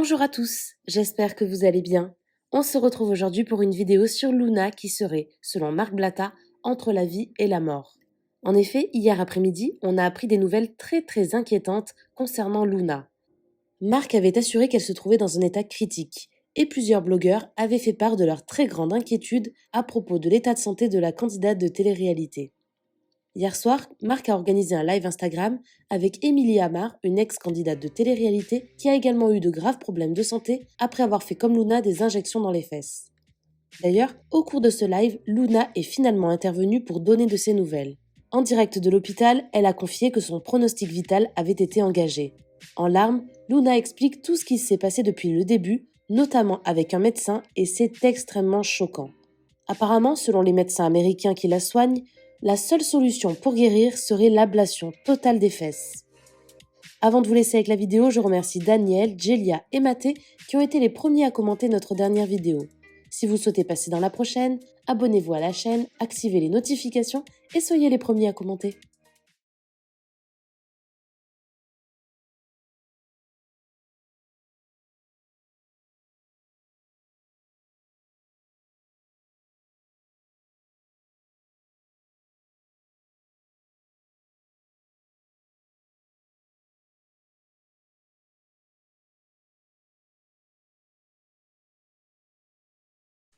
Bonjour à tous, j'espère que vous allez bien. On se retrouve aujourd'hui pour une vidéo sur Luna qui serait, selon Marc Blatta, entre la vie et la mort. En effet, hier après-midi, on a appris des nouvelles très inquiétantes concernant Luna. Marc avait assuré qu'elle se trouvait dans un état critique, et plusieurs blogueurs avaient fait part de leur très grande inquiétude à propos de l'état de santé de la candidate de télé-réalité. Hier soir, Marc a organisé un live Instagram avec Émilie Amar, une ex-candidate de télé-réalité qui a également eu de graves problèmes de santé après avoir fait comme Luna des injections dans les fesses. D'ailleurs, au cours de ce live, Luna est finalement intervenue pour donner de ses nouvelles. En direct de l'hôpital, elle a confié que son pronostic vital avait été engagé. En larmes, Luna explique tout ce qui s'est passé depuis le début, notamment avec un médecin, et c'est extrêmement choquant. Apparemment, selon les médecins américains qui la soignent, la seule solution pour guérir serait l'ablation totale des fesses. Avant de vous laisser avec la vidéo, je remercie Daniel, Jelia et Mathé qui ont été les premiers à commenter notre dernière vidéo. Si vous souhaitez passer dans la prochaine, abonnez-vous à la chaîne, activez les notifications et soyez les premiers à commenter.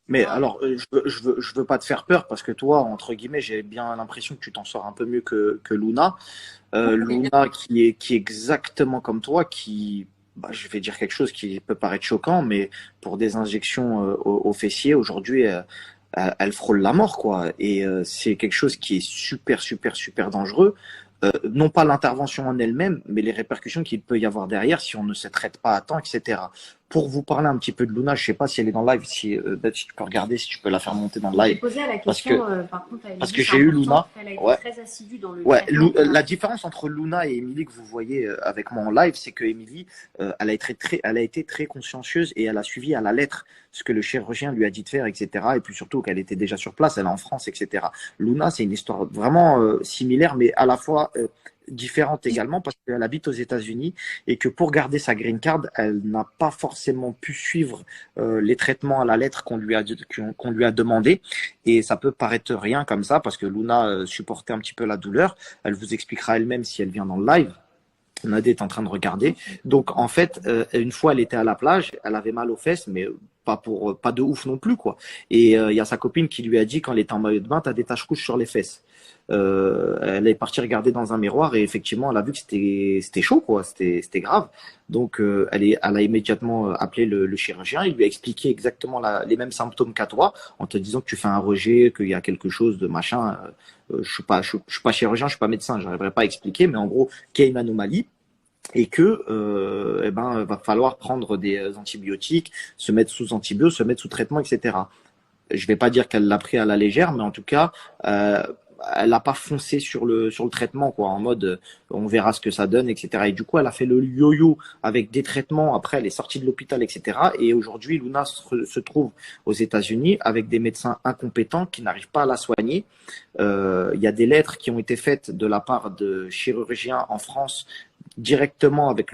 Mais alors, je veux pas te faire peur parce que toi, entre guillemets, j'ai bien l'impression que tu t'en sors un peu mieux que Luna. Luna qui est exactement comme toi, bah, je vais dire quelque chose qui peut paraître choquant, mais pour des injections au fessier, aujourd'hui, elle frôle la mort, quoi. Et c'est quelque chose qui est super dangereux. Non pas l'intervention en elle-même, mais les répercussions qu'il peut y avoir derrière si on ne se traite pas à temps, etc. Pour vous parler un petit peu de Luna, je sais pas si elle est dans le live, si tu peux regarder, si tu peux la faire monter dans le live. Posé à la Parce question, que, par contre, à parce Émilie, que c'est j'ai eu important. Luna. Elle a été Ouais. très assidue dans le Ouais, traitement. la différence entre Luna et Emily que vous voyez avec moi en live, c'est que Emily, elle a été très consciencieuse et elle a suivi à la lettre ce que le chirurgien lui a dit de faire, etc. Et puis surtout qu'elle était déjà sur place, elle est en France, etc. Luna, c'est une histoire vraiment similaire, mais à la fois différente également parce qu'elle habite aux États-Unis et que pour garder sa green card, elle n'a pas forcément pu suivre les traitements à la lettre qu'on lui a demandé. Et ça peut paraître rien comme ça parce que Luna supportait un petit peu la douleur. Elle vous expliquera elle-même si elle vient dans le live. Nadé est en train de regarder. Donc en fait, une fois elle était à la plage, elle avait mal aux fesses, mais pas de ouf non plus quoi. Et il y a sa copine qui lui a dit quand elle était en maillot de bain, t'as des taches rouges sur les fesses. Elle est partie regarder dans un miroir et effectivement elle a vu que c'était chaud quoi, c'était grave. Donc elle a immédiatement appelé le chirurgien, il lui a expliqué exactement les mêmes symptômes qu'à toi, en te disant que tu fais un rejet, qu'il y a quelque chose de machin. Je suis pas chirurgien, je suis pas médecin, j'arriverai pas à expliquer, mais en gros qu'il y a une anomalie et que eh ben va falloir prendre des antibiotiques, se mettre sous antibio, se mettre sous traitement, etc. Je vais pas dire qu'elle l'a pris à la légère, mais en tout cas, elle n'a pas foncé sur le traitement, quoi, en mode on verra ce que ça donne, etc. Et du coup, elle a fait le yo-yo avec des traitements. Après, elle est sortie de l'hôpital, etc. Et aujourd'hui, Luna se trouve aux États-Unis avec des médecins incompétents qui n'arrivent pas à la soigner. Il y a des lettres qui ont été faites de la part de chirurgiens en France directement avec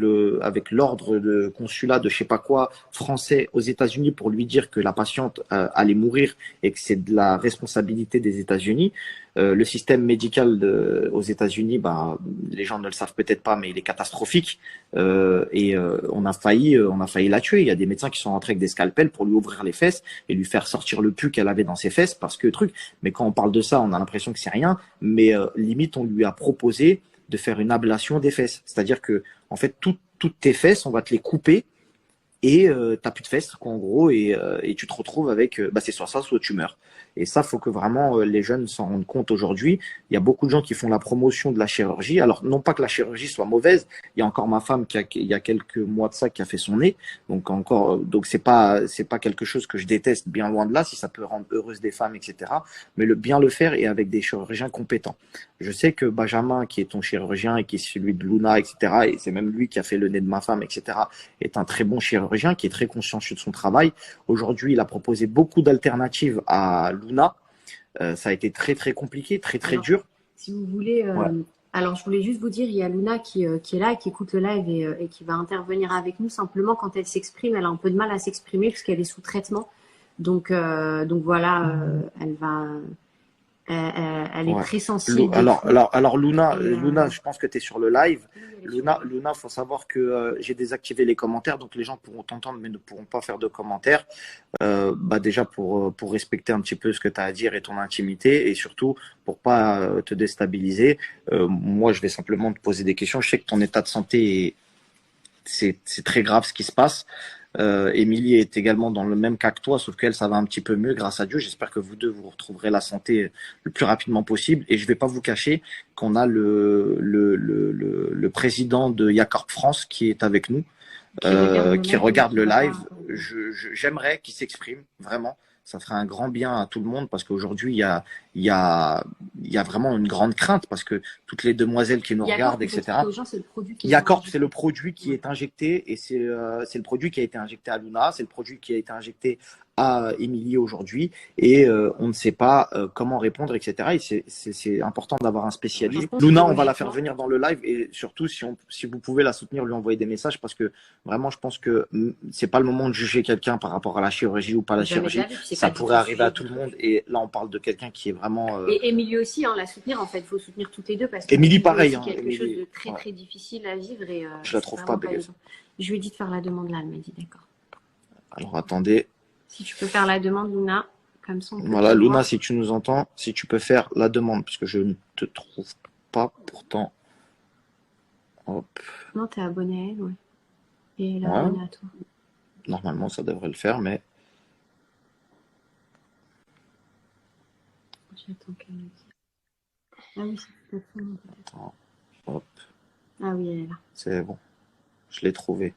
l'ordre de consulat de je sais pas quoi français aux États-Unis pour lui dire que la patiente allait mourir et que c'est de la responsabilité des États-Unis. Le système médical aux États-Unis, bah, les gens ne le savent peut-être pas, mais il est catastrophique. On a failli la tuer. Il y a des médecins qui sont rentrés avec des scalpels pour lui ouvrir les fesses et lui faire sortir le pus qu'elle avait dans ses fesses parce que truc. Mais quand on parle de ça, on a l'impression que c'est rien. Mais limite, on lui a proposé de faire une ablation des fesses. C'est-à-dire que, en fait, toutes tes fesses, on va te les couper et t'as plus de fesses, quoi, en gros, et tu te retrouves avec, bah, c'est soit tu meurs. Et ça, faut que vraiment les jeunes s'en rendent compte aujourd'hui. Il y a beaucoup de gens qui font la promotion de la chirurgie. Alors, non pas que la chirurgie soit mauvaise. Il y a encore ma femme il y a quelques mois de ça, qui a fait son nez. Donc encore, donc c'est pas quelque chose que je déteste, bien loin de là, si ça peut rendre heureuse des femmes, etc. Mais bien le faire et avec des chirurgiens compétents. Je sais que Benjamin, qui est ton chirurgien et qui est celui de Luna, etc., et c'est même lui qui a fait le nez de ma femme, etc., est un très bon chirurgien qui est très consciencieux de son travail. Aujourd'hui, il a proposé beaucoup d'alternatives à Luna. Ça a été très compliqué, très dur. Si vous voulez Ouais. Alors, je voulais juste vous dire, il y a Luna qui est là et qui écoute le live et qui va intervenir avec nous. Simplement, quand elle s'exprime, elle a un peu de mal à s'exprimer puisqu'elle est sous traitement. Donc voilà, elle est Ouais. très sensible et Alors, tout. Luna, Et Luna, je pense que tu es sur le live. oui, elle est sur le live. Luna, faut savoir que j'ai désactivé les commentaires, donc les gens pourront t'entendre, mais ne pourront pas faire de commentaires. Bah déjà pour respecter un petit peu ce que tu as à dire et ton intimité, et surtout pour pas te déstabiliser. Moi, je vais simplement te poser des questions. Je sais que ton état de santé c'est très grave ce qui se passe. Émilie est également dans le même cas que toi, sauf qu'elle, ça va un petit peu mieux, grâce à Dieu. J'espère que vous deux, vous retrouverez la santé le plus rapidement possible. Et je vais pas vous cacher qu'on a le président de Yacorp France qui est avec nous, qui regarde le live. J'aimerais qu'il s'exprime, vraiment. Ça ferait un grand bien à tout le monde parce qu'aujourd'hui, il y a, il y a vraiment une grande crainte parce que toutes les demoiselles qui nous Yacorp, regardent, il faut expliquer etc. aux gens, c'est le produit qui est Yacorp, injecté. c'est le produit qui est injecté et c'est le produit qui a été injecté à Luna, c'est le produit qui a été injecté à Émilie aujourd'hui et on ne sait pas comment répondre, etc. Et c'est important d'avoir un spécialiste. Luna, on va la faire venir dans le live et surtout si vous pouvez la soutenir, lui envoyer des messages parce que vraiment, je pense que c'est pas le moment de juger quelqu'un par rapport à la chirurgie ou pas la chirurgie. Ça pourrait arriver à tout le monde et là, on parle de quelqu'un qui est vraiment. Et Émilie aussi, hein, la soutenir en fait. Il faut soutenir toutes les deux parce que Émilie, c'est pareil. aussi quelque chose de très Ouais. très difficile à vivre et Je la c'est trouve pas vraiment pas belle. évident. Je lui ai dit de faire la demande là, elle m'a dit d'accord. Alors attendez. Si tu peux faire la demande, Luna, comme ça on peut Voilà, te Luna, voir. si tu nous entends, si tu peux faire la demande, parce que je ne te trouve pas pourtant. Hop. Non, t'es abonné à elle, ouais. Et elle est Ouais, abonnée à toi. normalement ça devrait le faire, mais J'attends qu'elle me dise. Ah oui, c'est plateforme peut-être. attends, hop, Ah oui, elle est là. c'est bon, je l'ai trouvé.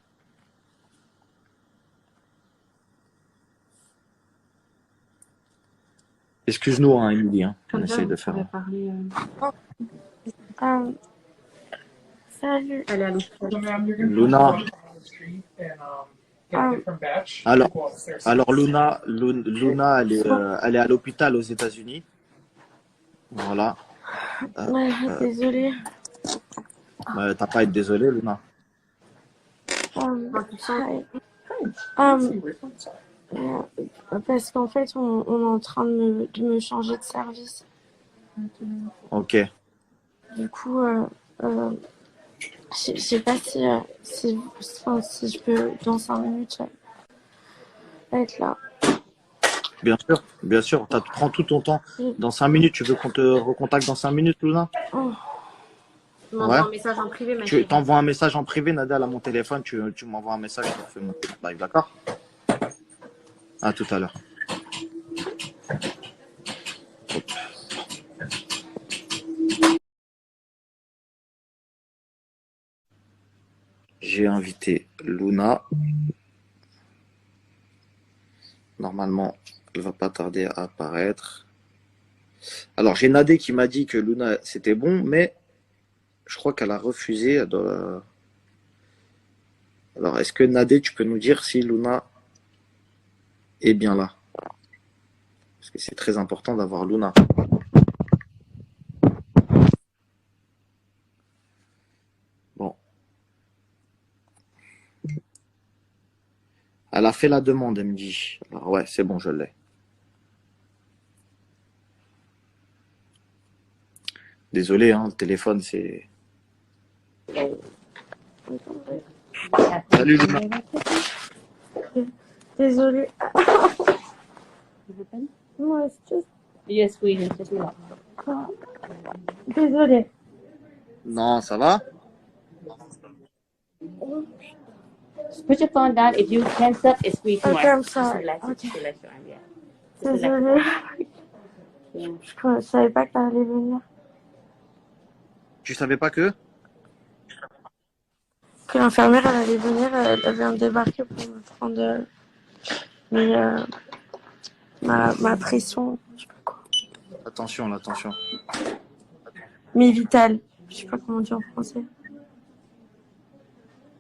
Excuse-nous, hein, Émilie, hein, on Comme ça, essaye vous de faire. pourrez parler. Um, salut. Elle est à l'hôpital. Luna, alors Luna, elle est à l'hôpital aux États-Unis. Voilà. Ouais, désolée. T'as pas à être désolé, Luna. Hi. Parce qu'en fait, on est en train de me changer de service. Ok. Du coup, je sais pas si je peux, dans 5 minutes, être là. Bien sûr, prends tout ton temps. Dans 5 minutes, tu veux qu'on te recontacte dans 5 minutes, Luna? Oh, Tu m'envoies un message en privé, ma Tu chérie. t'envoies un message en privé, Nadal, à mon téléphone. Tu m'envoies un message, je te fais mon live, d'accord? À tout à l'heure. J'ai invité Luna. Normalement, elle va pas tarder à apparaître. Alors, j'ai Nadé qui m'a dit que Luna, c'était bon, mais je crois qu'elle a refusé. Alors, est-ce que Nadé, tu peux nous dire si Luna est bien là? Parce que c'est très important d'avoir Luna. Bon. Elle a fait la demande, elle me dit. Alors, ouais, c'est bon, je l'ai. Désolé, hein, le téléphone, c'est... Salut, Luna. désolée. Non, c'est juste... Yes, oui, c'est là. Désolée. Non, ça va? Put your phone down. If you tense up, it's squeeze more. Ok, I'm sorry. Relax, Ok. relax your arm, yeah. Désolée. Je savais pas que t'allais venir. Tu savais pas que? Que l'infirmière, elle allait venir, elle vient de débarquer pour me prendre ma pression. Je sais pas quoi. Attention, attention. Vital. Je sais pas comment on dit en français.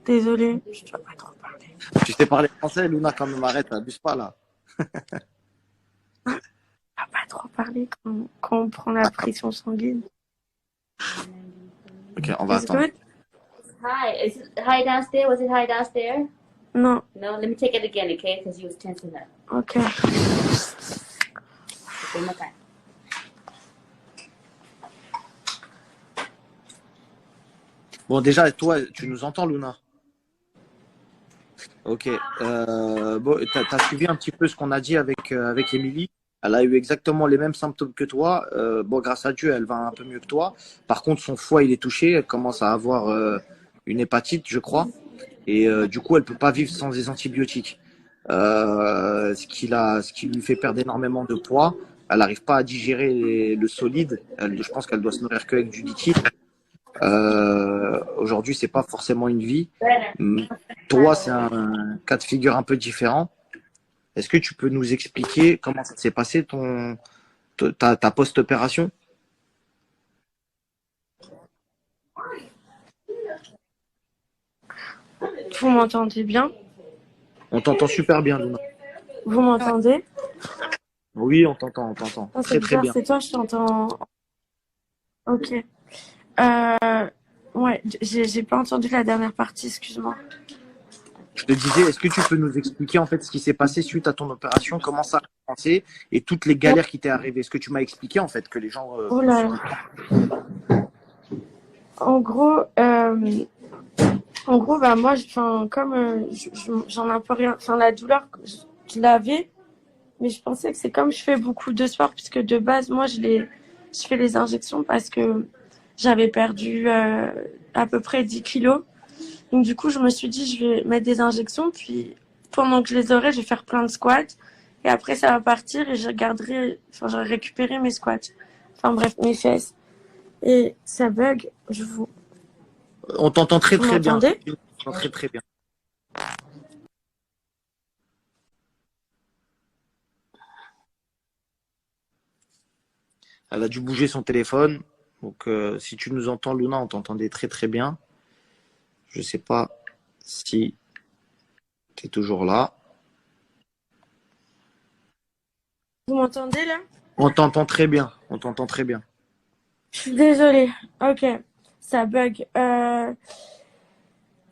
Désolée, je dois pas trop parler. Tu sais parler français, Luna, quand même, arrête, abuse pas, là. Je dois pas trop parler quand on prend la pression sanguine. Ok, on va It's attendre. good? Hi, is it high downstairs? Was it high downstairs? No. No, let me take it again, okay? Because you was tensing up. Okay. One more time. Bon, déjà, toi, tu nous entends, Luna? Ok. Bon, t'as suivi un petit peu ce qu'on a dit avec Émilie. Elle a eu exactement les mêmes symptômes que toi. Bon, grâce à Dieu, elle va un peu mieux que toi. Par contre, son foie, il est touché. Elle commence à avoir une hépatite, je crois. Et du coup, elle peut pas vivre sans des antibiotiques. Ce qui lui fait perdre énormément de poids. Elle n'arrive pas à digérer le solide. Je pense qu'elle doit se nourrir qu'avec du liquide. Aujourd'hui, c'est pas forcément une vie. Toi, c'est un cas de figure un peu différent. Est-ce que tu peux nous expliquer comment ça s'est passé ta post-opération? Vous m'entendez bien? On t'entend super bien, Luna. Vous m'entendez? Oui, on t'entend, on t'entend. Ah, c'est Très, très bizarre, bien. c'est toi, je t'entends. Ok. Ouais, j'ai pas entendu la dernière partie, excuse-moi. Je te disais, est-ce que tu peux nous expliquer en fait ce qui s'est passé suite à ton opération, comment ça a commencé et toutes les galères qui t'est arrivées? Est-ce que tu m'as expliqué en fait que les gens Oh là là. En gros, bah moi, comme j'en ai un peu rien, enfin la douleur, je l'avais, mais je pensais que c'est comme je fais beaucoup de sport, puisque de base, moi, je fais les injections parce que j'avais perdu à peu près 10 kilos. Donc du coup, je me suis dit, je vais mettre des injections, puis pendant que je les aurai, je vais faire plein de squats. Et après, ça va partir et j'aurai récupéré mes squats. Enfin bref, mes fesses. Et ça bug, On t'entend très vous très bien. m'entendez? On t'entend très très bien. Elle a dû bouger son téléphone. Donc si tu nous entends, Luna, on t'entendait très très bien. Je sais pas si tu es toujours là. Vous m'entendez là? On t'entend très bien. On t'entend très bien. Je suis désolée. Ok, ça bug.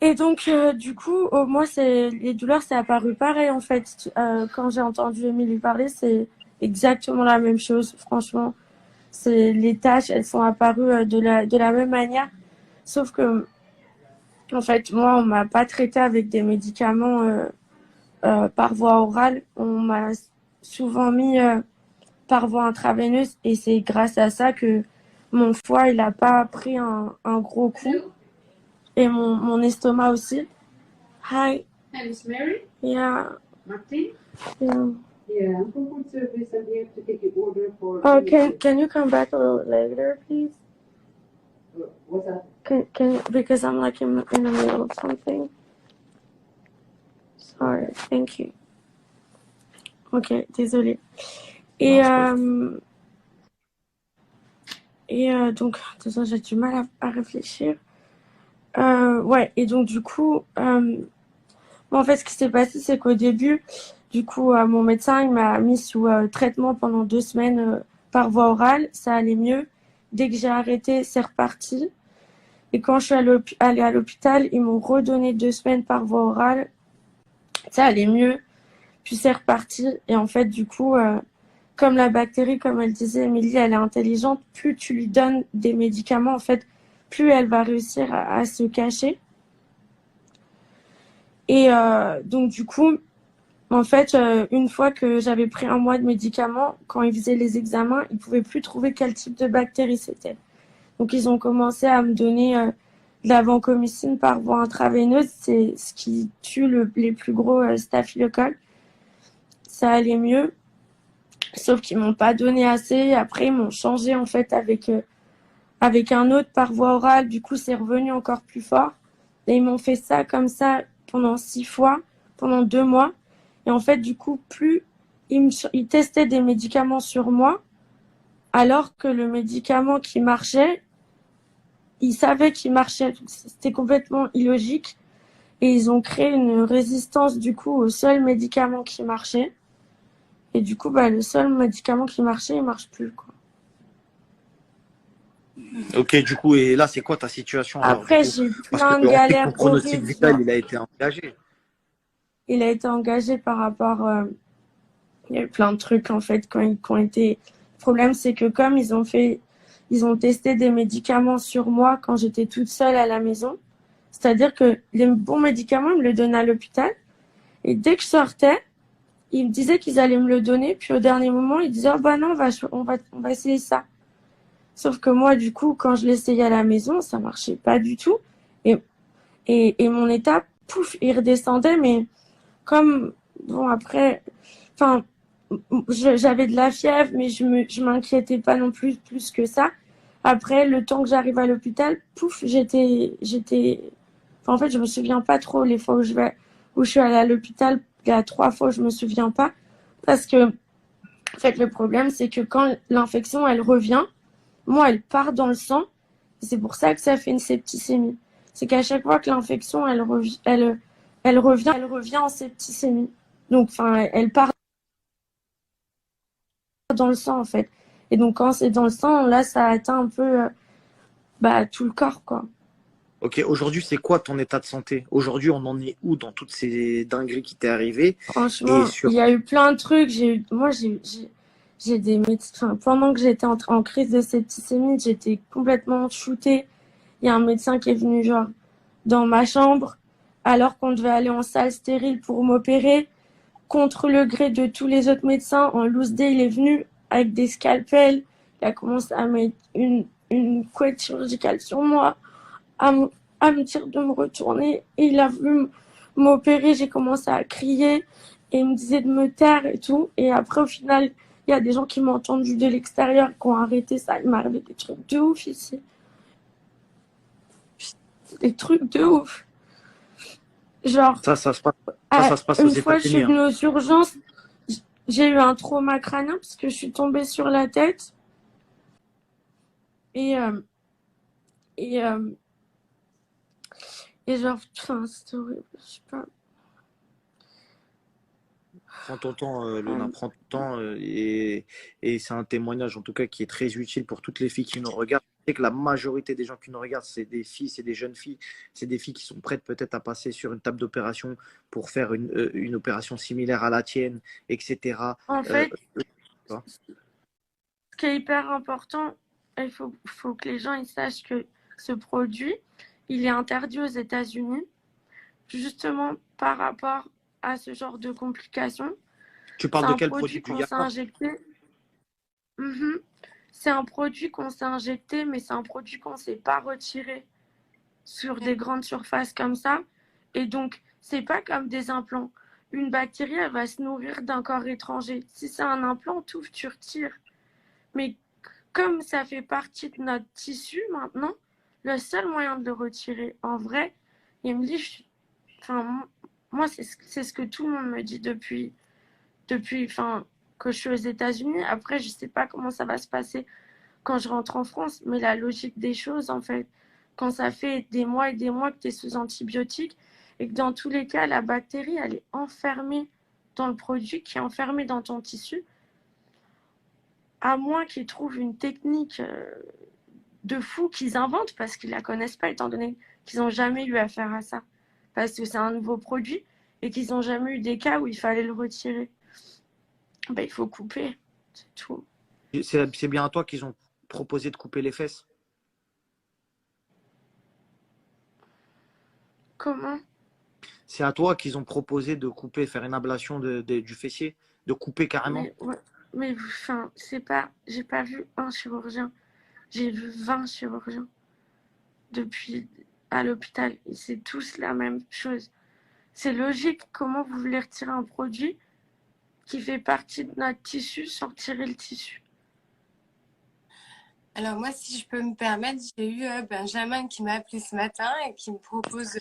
Et donc, du coup, moi, les douleurs, c'est apparu pareil, en fait. Quand j'ai entendu Émilie parler, c'est exactement la même chose, franchement. Les taches, elles sont apparues de la même manière. Sauf que, en fait, moi, on m'a pas traité avec des médicaments par voie orale. On m'a souvent mis par voie intraveineuse. Et c'est grâce à ça que mon foie, il a pas pris un gros coup. Et mon estomac aussi. Hi. Hi, Miss Mary? Yeah. Martin? Yeah. Yeah, I'm from food service. I'm here to take your order for. Oh, can you come back a little later, please? What's that? Because I'm like in the middle of something. Sorry. Thank you. Ok, désolée. Et donc, de toute façon, j'ai du mal à réfléchir. Ouais, et donc du coup, en fait, ce qui s'est passé, c'est qu'au début, du coup, mon médecin, il m'a mis sous traitement pendant 2 semaines par voie orale. Ça allait mieux. Dès que j'ai arrêté, c'est reparti. Et quand je suis allée à l'hôpital, ils m'ont redonné 2 semaines par voie orale. Ça allait mieux. Puis c'est reparti. Et en fait, du coup, comme la bactérie, comme elle disait, Émilie, elle est intelligente. Plus tu lui donnes des médicaments, en fait, plus elle va réussir à se cacher. Et donc, du coup, en fait, une fois que j'avais pris 1 mois de médicaments, quand ils faisaient les examens, ils pouvaient plus trouver quel type de bactérie c'était. Donc, ils ont commencé à me donner de la vancomycine par voie intraveineuse. C'est ce qui tue les plus gros staphylocoques. Ça allait mieux. Sauf qu'ils m'ont pas donné assez. Après, ils m'ont changé, en fait, avec un autre par voie orale. Du coup, c'est revenu encore plus fort. Et ils m'ont fait ça comme ça pendant 6 fois, pendant 2 mois. Et en fait, du coup, plus ils testaient des médicaments sur moi, alors que le médicament qui marchait, ils savaient qu'il marchait. C'était complètement illogique. Et ils ont créé une résistance, du coup, au seul médicament qui marchait. Et du coup, bah, le seul médicament qui marchait, il marche plus, quoi. Ok, du coup, et là, c'est quoi ta situation alors, du Après, coup? j'ai eu Parce que plein de on sait que ton galères pronostic horribles. vital, Genre, il a été engagé. il a été engagé par rapport. Il y a eu plein de trucs en fait qui ont été. Le problème, c'est que comme ils ont testé des médicaments sur moi quand j'étais toute seule à la maison. C'est-à-dire que les bons médicaments, ils me le donnaient à l'hôpital. Et dès que je sortais, ils me disaient qu'ils allaient me le donner. Puis au dernier moment, ils disaient, oh bah non, on va essayer ça. Sauf que moi, du coup, quand je l'essayais à la maison, ça marchait pas du tout. Et, et mon état, pouf, il redescendait. Mais comme, bon, après, enfin, j'avais de la fièvre, mais je m'inquiétais pas non plus que ça. Après, le temps que j'arrive à l'hôpital, pouf, enfin, en fait, je me souviens pas trop les fois où je suis allée à l'hôpital. Il y a 3 fois, je me souviens pas. Parce que, en fait, le problème, c'est que quand l'infection, elle revient, moi, elle part dans le sang. C'est pour ça que ça fait une septicémie. C'est qu'à chaque fois que l'infection, elle revient en septicémie. Donc, enfin, elle part dans le sang, en fait. Et donc, quand c'est dans le sang, là, ça atteint un peu, tout le corps, quoi. Ok, aujourd'hui, c'est quoi ton état de santé? Aujourd'hui, on en est où dans toutes ces dingueries qui t'est arrivé? Et Franchement, il sur, y a eu plein de trucs. J'ai des médecins. Enfin, pendant que j'étais en crise de septicémie, j'étais complètement shootée. Il y a un médecin qui est venu, genre, dans ma chambre, alors qu'on devait aller en salle stérile pour m'opérer. Contre le gré de tous les autres médecins, en loose day, il est venu avec des scalpels. Il a commencé à mettre une couette chirurgicale sur moi, à, à me dire de me retourner. Et il a voulu m'opérer. J'ai commencé à crier et il me disait de me taire et tout. Et après, au final, il y a des gens qui m'ont entendu de l'extérieur qui ont arrêté ça. Il m'est arrivé des trucs de ouf ici. Des trucs de ouf. Genre, ça se passe, ça se passe aux une fois, je suis États-Unis, hein. venue aux urgences. J'ai eu un trauma crânien parce que je suis tombée sur la tête. Et, et, euh, et genre, enfin, c'était horrible. Je sais pas. Prends ton temps, Luna, Euh, prends ton temps. Et c'est un témoignage, en tout cas, qui est très utile pour toutes les filles qui nous regardent. Je sais que la majorité des gens qui nous regardent, c'est des filles, c'est des jeunes filles. C'est des filles qui sont prêtes peut-être à passer sur une table d'opération pour faire une opération similaire à la tienne, etc. en Euh, fait, tu vois. ce qui est hyper important, faut que les gens ils sachent que ce produit, il est interdit aux États-Unis, justement par rapport à ce genre de complications. Tu C'est parles de un quel produit produit du qu'on s'est Yama? injecté. Mhm. C'est un produit qu'on s'est injecté, mais c'est un produit qu'on ne s'est pas retiré sur des grandes surfaces comme ça. Et donc, c'est pas comme des implants. Une bactérie, elle va se nourrir d'un corps étranger. Si c'est un implant, tu retires. Mais comme ça fait partie de notre tissu maintenant, le seul moyen de le retirer, en vrai, il me dit, enfin, moi, c'est ce que tout le monde me dit enfin, que je suis aux États-Unis. Après, je sais pas comment ça va se passer quand je rentre en France, mais la logique des choses, en fait, quand ça fait des mois et des mois que tu es sous antibiotiques et que dans tous les cas, la bactérie, elle est enfermée dans le produit, qui est enfermé dans ton tissu, à moins qu'ils trouvent une technique de fou qu'ils inventent parce qu'ils la connaissent pas, étant donné qu'ils n'ont jamais eu affaire à ça, parce que c'est un nouveau produit et qu'ils n'ont jamais eu des cas où il fallait le retirer. Ben, il faut couper, c'est tout. C'est bien à toi qu'ils ont proposé de couper les fesses. Comment? C'est à toi qu'ils ont proposé de couper, faire une ablation du fessier, de couper carrément. Mais, ouais, mais enfin, c'est pas, j'ai pas vu un chirurgien, j'ai vu 20 chirurgiens depuis à l'hôpital. Et c'est tous la même chose. C'est logique. Comment vous voulez retirer un produit qui fait partie de notre tissu sans retirer le tissu? Alors moi, si je peux me permettre, j'ai eu Benjamin qui m'a appelé ce matin et qui me propose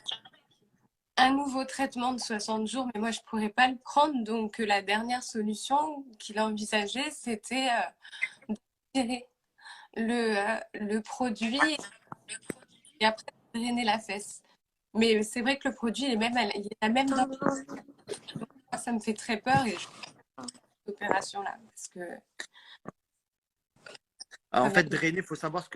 un nouveau traitement de 60 jours, mais moi, je ne pourrais pas le prendre. Donc, la dernière solution qu'il envisageait, c'était de tirer le produit et après drainer la fesse. Mais c'est vrai que le produit, il est la même dans moi, ça me fait très peur et je fais cette opération-là parce que En fait, drainer, il faut savoir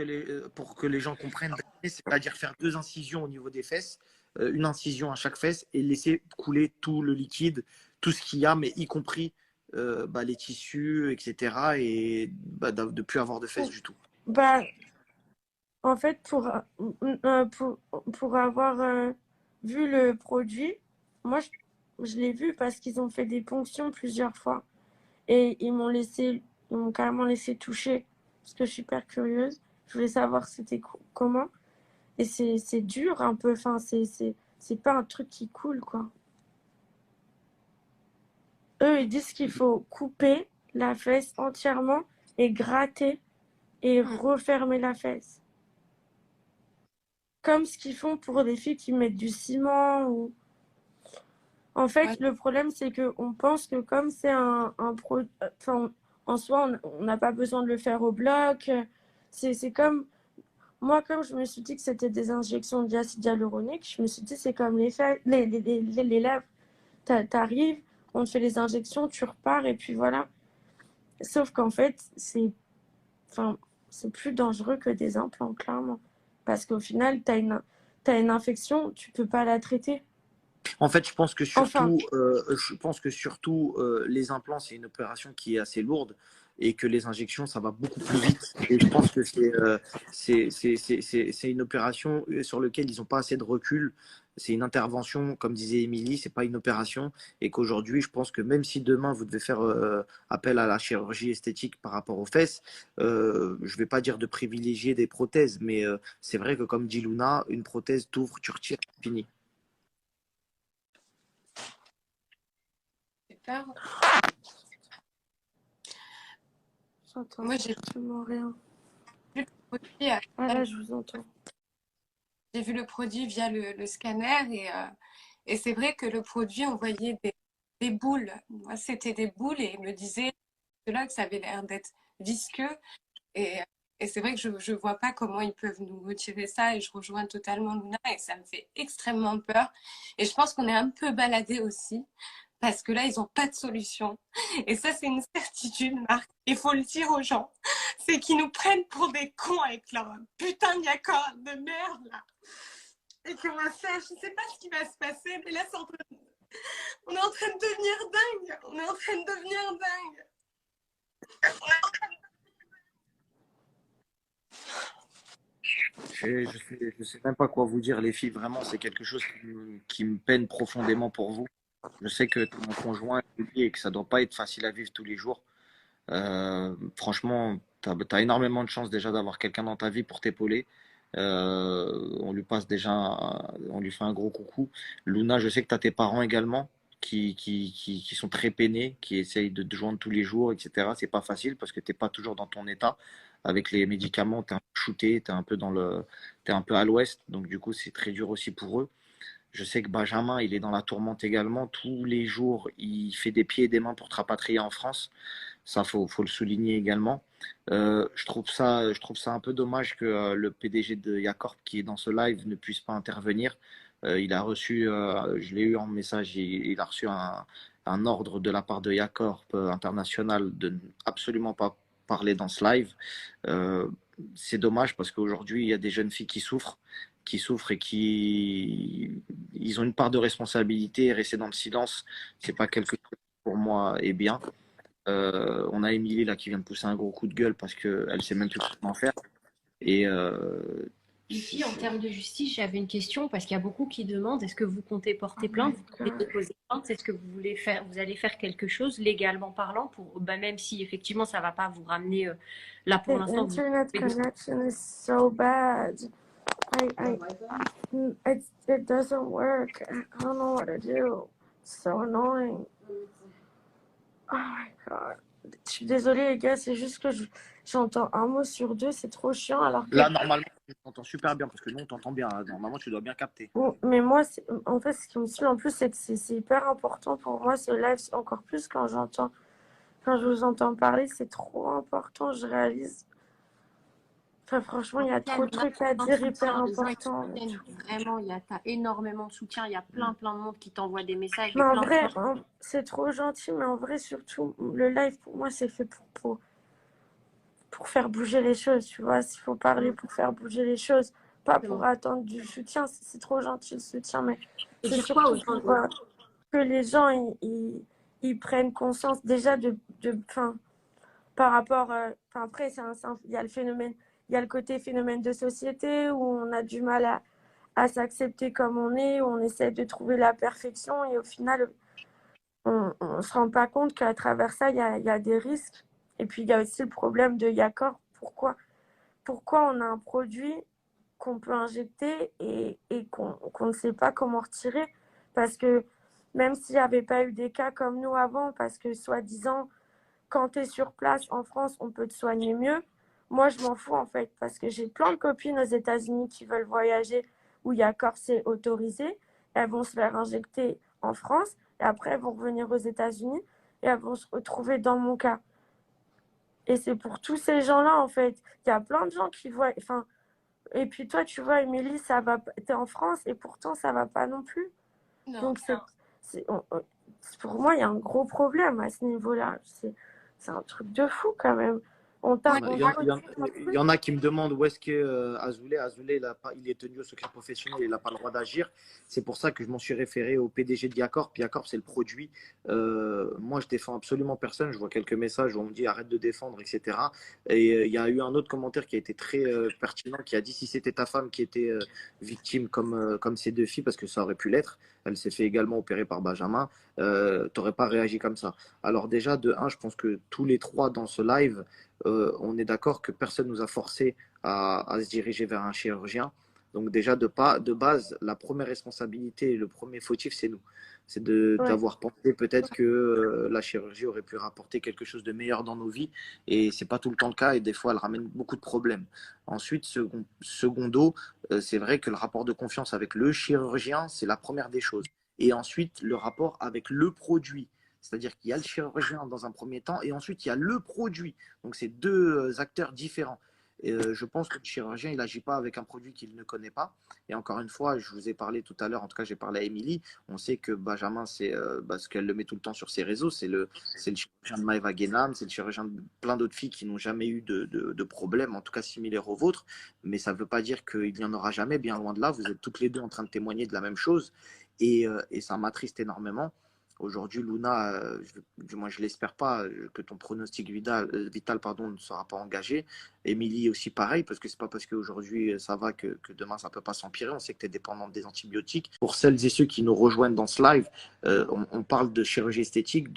pour que les gens comprennent. Drainer, c'est-à-dire faire 2 incisions au niveau des fesses, une incision à chaque fesse et laisser couler tout le liquide, tout ce qu'il y a, mais y compris les tissus, etc. Et de ne plus avoir de fesses du tout. Bah, en fait, pour avoir vu le produit, moi, je l'ai vu parce qu'ils ont fait des ponctions plusieurs fois. Et ils m'ont carrément laissé toucher parce que je suis hyper curieuse. Je voulais savoir c'était comment. Et c'est dur un peu. Enfin, c'est pas un truc qui coule, quoi. Eux, ils disent qu'il faut couper la fesse entièrement et gratter et refermer la fesse. Comme ce qu'ils font pour des filles qui mettent du ciment ou... En fait, Ouais. le problème, c'est qu'on pense que comme c'est un produit... Enfin, en soi, on n'a pas besoin de le faire au bloc. C'est comme... Moi, comme je me suis dit que c'était des injections d'acide hyaluronique, je me suis dit c'est comme les lèvres. T'arrives, on te fait les injections, tu repars et puis voilà. Sauf qu'en fait, c'est plus dangereux que des implants, clairement. Parce qu'au final, t'as une infection, tu peux pas la traiter. En fait, je pense que Enfin, surtout, les implants, c'est une opération qui est assez lourde et que les injections, ça va beaucoup plus vite. Et je pense que c'est une opération sur laquelle ils n'ont pas assez de recul. C'est une intervention, comme disait Émilie, c'est pas une opération. Et qu'aujourd'hui, je pense que même si demain vous devez faire appel à la chirurgie esthétique par rapport aux fesses, je vais pas dire de privilégier des prothèses, mais c'est vrai que comme dit Luna, une prothèse t'ouvre, tu retires, c'est fini. Super. j'entends Moi, j'ai absolument rien. vu le produit, Ah là, je vous entends. j'ai vu le produit via le scanner et c'est vrai que le produit, on voyait des boules. Moi, c'était des boules et il me disait là que ça avait l'air d'être visqueux. Et, et c'est vrai que je ne vois pas comment ils peuvent nous retirer ça et je rejoins totalement Luna et ça me fait extrêmement peur. Et je pense qu'on est un peu baladé aussi parce que là, ils n'ont pas de solution. Et ça, c'est une certitude, Marc. Il faut le dire aux gens. C'est qu'ils nous prennent pour des cons avec leur putain de accord de merde, là. Et qu'on va faire, je ne sais pas ce qui va se passer, mais là, on est en train de devenir dingue. On est en train de devenir dingue. Je sais même pas quoi vous dire, les filles. Vraiment, c'est quelque chose qui me peine profondément pour vous. Je sais que mon conjoint est lié et que ça doit pas être facile à vivre tous les jours. Franchement, t'as énormément de chance déjà d'avoir quelqu'un dans ta vie pour t'épauler. On lui fait un gros coucou. Luna, je sais que tu as tes parents également qui sont très peinés, qui essayent de te joindre tous les jours, etc. C'est pas facile parce que t'es pas toujours dans ton état. Avec les médicaments, t'es un peu shooté, t'es un peu à l'ouest, donc du coup c'est très dur aussi pour eux. Je sais que Benjamin, il est dans la tourmente également. Tous les jours, il fait des pieds et des mains pour te rapatrier en France. Ça, faut le souligner également. Je trouve ça un peu dommage que le PDG de Yacorp, qui est dans ce live, ne puisse pas intervenir. Il a reçu, je l'ai eu en message, il a reçu un ordre de la part de Yacorp International de absolument pas parler dans ce live. Euh, c'est dommage parce qu'aujourd'hui, il y a des jeunes filles qui souffrent et qui ils ont une part de responsabilité et rester dans le silence, c'est pas quelque chose qui, pour moi est bien. On a Émilie là qui vient de pousser un gros coup de gueule parce qu'elle sait même plus comment faire. Et Ici, en termes de justice, j'avais une question parce qu'il y a beaucoup qui demandent est-ce que vous comptez porter plainte, vous comptez déposer plainte, est-ce que vous allez faire quelque chose légalement parlant pour, même si effectivement ça va pas vous ramener là pour The l'instant. internet connection is so bad. It doesn't work. I don't know what to do. It's so annoying. Oh my god. Je suis désolée les gars, c'est juste que j'entends un mot sur deux, c'est trop chiant alors que... là, normalement, tu t'entends super bien parce que nous, on t'entend bien. Normalement, tu dois bien capter. Bon, mais moi, en fait, ce qui me saoule en plus, c'est que c'est hyper important pour moi ce live, encore plus quand je vous entends parler, c'est trop important, je réalise. Enfin, franchement, il y a trop de trucs à dire hyper importants. Vraiment, t'as énormément de soutien, il y a plein de monde qui t'envoie des messages. Mais en vrai, c'est trop gentil, mais en vrai, surtout, le live, pour moi, c'est fait pour pour faire bouger les choses, tu vois. S'il faut parler pour faire bouger les choses, pas pour Exactement. attendre du soutien. C'est trop gentil le soutien, mais Et c'est dire quoi aux surtout gens? pour que les gens ils prennent conscience déjà par rapport. Après, il y a le phénomène, il y a le côté phénomène de société où on a du mal à s'accepter comme on est, où on essaie de trouver la perfection et au final, on ne se rend pas compte qu'à travers ça, il y a des risques. Et puis, il y a aussi le problème de Yakor. Pourquoi on a un produit qu'on peut injecter et qu'on ne sait pas comment retirer? Parce que même s'il n'y avait pas eu des cas comme nous avant, parce que soi-disant, quand tu es sur place en France, on peut te soigner mieux. Moi, je m'en fous en fait, parce que j'ai plein de copines aux États-Unis qui veulent voyager où Yakor c'est autorisé. Elles vont se faire injecter en France et après elles vont revenir aux États-Unis et elles vont se retrouver dans mon cas. Et c'est pour tous ces gens-là en fait. Il y a plein de gens qui voient. Enfin, et puis toi, tu vois, Émilie, ça va. T'es en France et pourtant ça va pas non plus. Non. Donc pour moi, il y a un gros problème à ce niveau-là. C'est un truc de fou quand même. On Ouais, tape, Il y, il y en a qui me demandent où est-ce que Azoulay, il est tenu au secret professionnel, il n'a pas le droit d'agir. C'est pour ça que je m'en suis référé au PDG de Yacorp. Yacorp, c'est le produit. Moi, je défends absolument personne. Je vois quelques messages où on me dit arrête de défendre, etc. Et il y a eu un autre commentaire qui a été très pertinent, qui a dit si c'était ta femme qui était victime comme ces deux filles, parce que ça aurait pu l'être, elle s'est fait également opérer par Benjamin, t'aurais pas réagi comme ça. Alors déjà, de un, je pense que tous les trois dans ce live, on est d'accord que personne nous a forcé à se diriger vers un chirurgien. Donc déjà, de base, la première responsabilité, le premier fautif, c'est nous. C'est ouais. d'avoir pensé peut-être que la chirurgie aurait pu rapporter quelque chose de meilleur dans nos vies. Et c'est pas tout le temps le cas. Et des fois, elle ramène beaucoup de problèmes. Ensuite, secondo, c'est vrai que le rapport de confiance avec le chirurgien, c'est la première des choses. Et ensuite, le rapport avec le produit. C'est-à-dire qu'il y a le chirurgien dans un premier temps et ensuite il y a le produit. Donc c'est deux acteurs différents. Et je pense que le chirurgien, il n'agit pas avec un produit qu'il ne connaît pas. Et encore une fois, je vous ai parlé tout à l'heure, en tout cas j'ai parlé à Émilie, on sait que Benjamin, c'est parce qu'elle le met tout le temps sur ses réseaux, c'est le chirurgien de Maëva Guénam, c'est le chirurgien de plein d'autres filles qui n'ont jamais eu de problème, en tout cas similaire au vôtre. Mais ça ne veut pas dire qu'il n'y en aura jamais, bien loin de là. Vous êtes toutes les deux en train de témoigner de la même chose. Et ça m'attriste énormément. Aujourd'hui, Luna, du moins je l'espère pas, que ton pronostic vital pardon, ne sera pas engagé. Émilie aussi pareil, parce que c'est pas parce qu'aujourd'hui ça va que demain ça peut pas s'empirer. On sait que tu es dépendante des antibiotiques. Pour celles et ceux qui nous rejoignent dans ce live, on parle de chirurgie esthétique,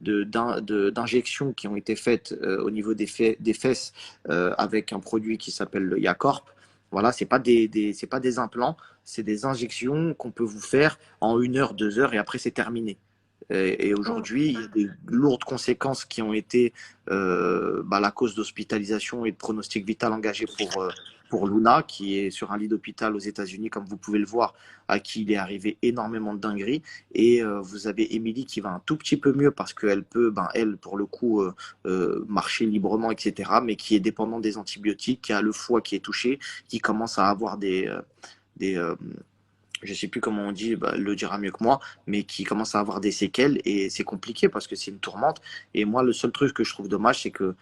d'injections qui ont été faites au niveau des fesses avec un produit qui s'appelle le Yacorp. Voilà, c'est pas c'est pas des implants, c'est des injections qu'on peut vous faire en 1 heure, 2 heures et après c'est terminé. Et aujourd'hui, il y a des lourdes conséquences qui ont été la cause d'hospitalisation et de pronostic vital engagé pour Luna, qui est sur un lit d'hôpital aux États-Unis, comme vous pouvez le voir, à qui il est arrivé énormément de dingueries. Et vous avez Émilie qui va un tout petit peu mieux parce qu'elle peut, elle, pour le coup, marcher librement, etc., mais qui est dépendante des antibiotiques, qui a le foie qui est touché, qui commence à avoir des je sais plus comment on dit, elle le dira mieux que moi, mais qui commence à avoir des séquelles et c'est compliqué parce que c'est une tourmente. Et moi, le seul truc que je trouve dommage, c'est que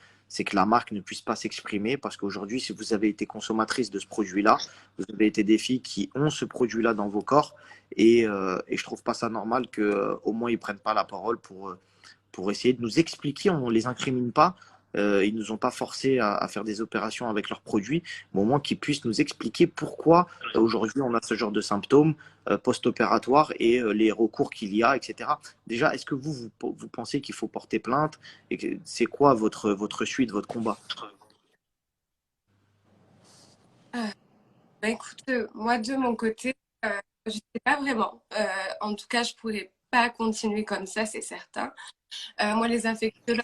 la marque ne puisse pas s'exprimer parce qu'aujourd'hui, si vous avez été consommatrice de ce produit-là, vous avez été des filles qui ont ce produit-là dans vos corps et je trouve pas ça normal que au moins ils prennent pas la parole pour essayer de nous expliquer. On ne les incrimine pas. Ils ne nous ont pas forcés à faire des opérations avec leurs produits, mais au moins qu'ils puissent nous expliquer pourquoi aujourd'hui on a ce genre de symptômes post-opératoires et les recours qu'il y a, etc. Déjà, est-ce que vous pensez qu'il faut porter plainte et c'est quoi votre suite, votre combat? Écoute, moi de mon côté, je sais pas vraiment. En tout cas, je pourrais pas continuer comme ça, c'est certain. Moi, les infectiologues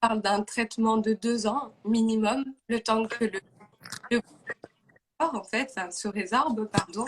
parlent d'un traitement de 2 ans minimum, le temps que le corps, en fait, ça se résorbe, pardon.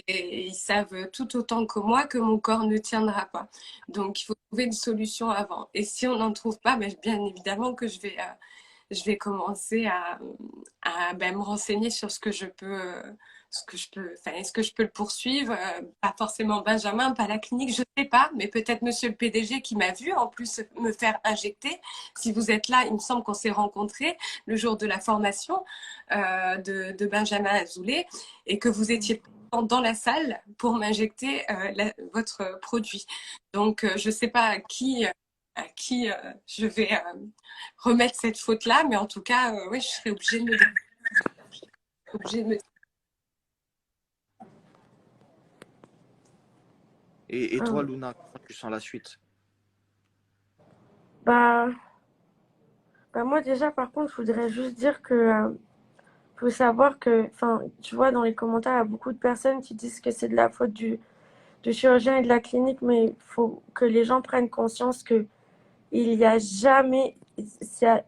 Et ils savent tout autant que moi que mon corps ne tiendra pas. Donc, il faut trouver une solution avant. Et si on n'en trouve pas, bien évidemment que je vais commencer à me renseigner sur ce que je peux est-ce que je peux le poursuivre? Pas forcément Benjamin, pas la clinique, je sais pas, mais peut-être monsieur le PDG qui m'a vu en plus me faire injecter. Si vous êtes là, il me semble qu'on s'est rencontrés le jour de la formation de Benjamin Azoulay et que vous étiez dans la salle pour m'injecter votre produit. Donc, je sais pas à qui je vais remettre cette faute-là, mais en tout cas, oui, je serais obligée de me. Et toi, Luna, comment tu sens la suite? Bah, moi déjà, par contre, je voudrais juste dire que faut savoir que, enfin, tu vois, dans les commentaires, il y a beaucoup de personnes qui disent que c'est de la faute du chirurgien et de la clinique, mais il faut que les gens prennent conscience que il n'y a jamais, ça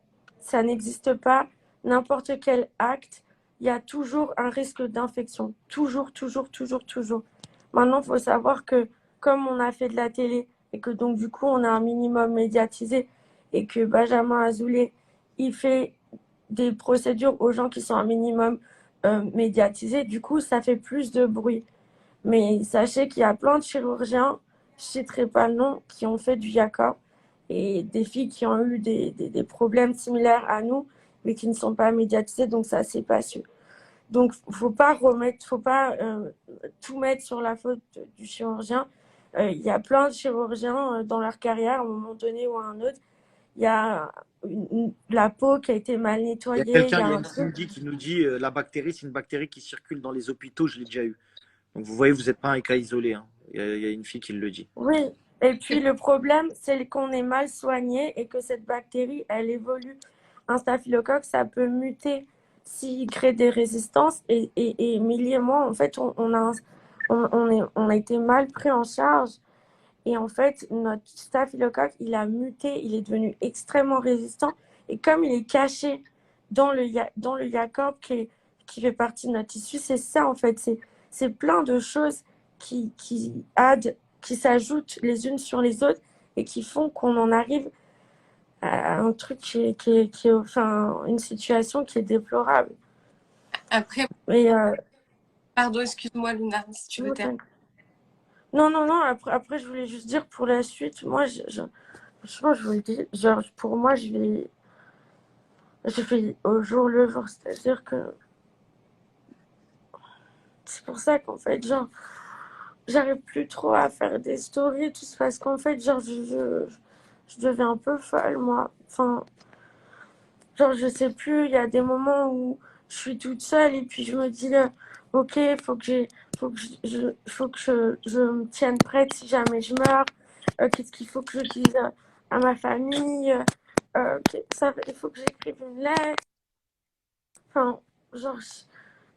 n'existe pas n'importe quel acte, il y a toujours un risque d'infection. Toujours, toujours, toujours, toujours. Maintenant, il faut savoir que comme on a fait de la télé et que donc du coup on a un minimum médiatisé et que Benjamin Azoulay, il fait des procédures aux gens qui sont un minimum médiatisés, du coup ça fait plus de bruit. Mais sachez qu'il y a plein de chirurgiens, je ne citerai pas le nom, qui ont fait du Jacob et des filles qui ont eu des problèmes similaires à nous, mais qui ne sont pas médiatisées, donc ça, c'est pas sûr. Donc, faut pas tout mettre sur la faute du chirurgien. Il y a plein de chirurgiens dans leur carrière, à un moment donné ou à un autre. Il y a la peau qui a été mal Il y a nettoyée, il quelqu'un, y il a y a un une truc. Cindy qui nous dit la bactérie, c'est une bactérie qui circule dans les hôpitaux, je l'ai déjà eu. Donc vous voyez, vous n'êtes pas un cas isolé, hein. Il y a une fille qui le dit. Oui, et puis le problème, c'est qu'on est mal soigné et que cette bactérie, elle évolue. Un staphylocoque, ça peut muter s'il crée des résistances. Et Émilie et moi, en fait, on a été mal pris en charge. Et en fait, notre staphylocoque, il a muté, il est devenu extrêmement résistant. Et comme il est caché dans le Jacob qui fait partie de notre tissu, c'est ça en fait. C'est plein de choses qui s'ajoutent les unes sur les autres et qui font qu'on en arrive à un truc enfin, une situation qui est déplorable. Après, Et, pardon, excuse-moi, Luna, si tu veux terminer. non, après, je voulais juste dire pour la suite, moi, franchement, je vous le dis, genre, pour moi, je vais au jour le jour, c'est-à-dire que c'est pour ça qu'en fait, genre, j'arrive plus trop à faire des stories et tout, c'est parce qu'en fait, genre, je deviens un peu folle, moi. Enfin, genre, je sais plus, il y a des moments où je suis toute seule et puis je me dis, ok, faut que je me tienne prête si jamais je meurs. Qu'est-ce qu'il faut que je dise à ma famille? Il faut que j'écrive une lettre. Enfin, genre,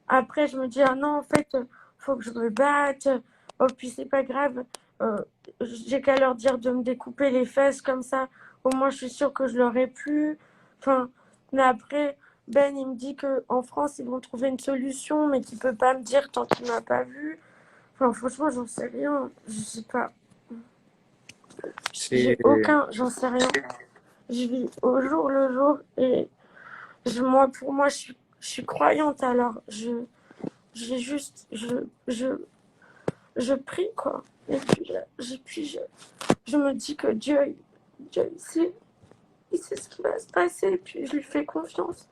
après, je me dis, ah non, en fait, faut que je me batte. Oh, puis c'est pas grave. J'ai qu'à leur dire de me découper les fesses comme ça. Au moins, je suis sûre que je l'aurai plus. Enfin, mais après, Ben, il me dit qu'en France, ils vont trouver une solution, mais qu'il peut pas me dire tant qu'il m'a pas vu. Enfin, franchement, j'en sais rien. Je sais pas. J'en sais rien. Je vis au jour le jour et pour moi, je suis croyante alors. J'ai juste, je prie, quoi. Et puis, je me dis que Dieu, il sait ce qui va se passer, et puis je lui fais confiance.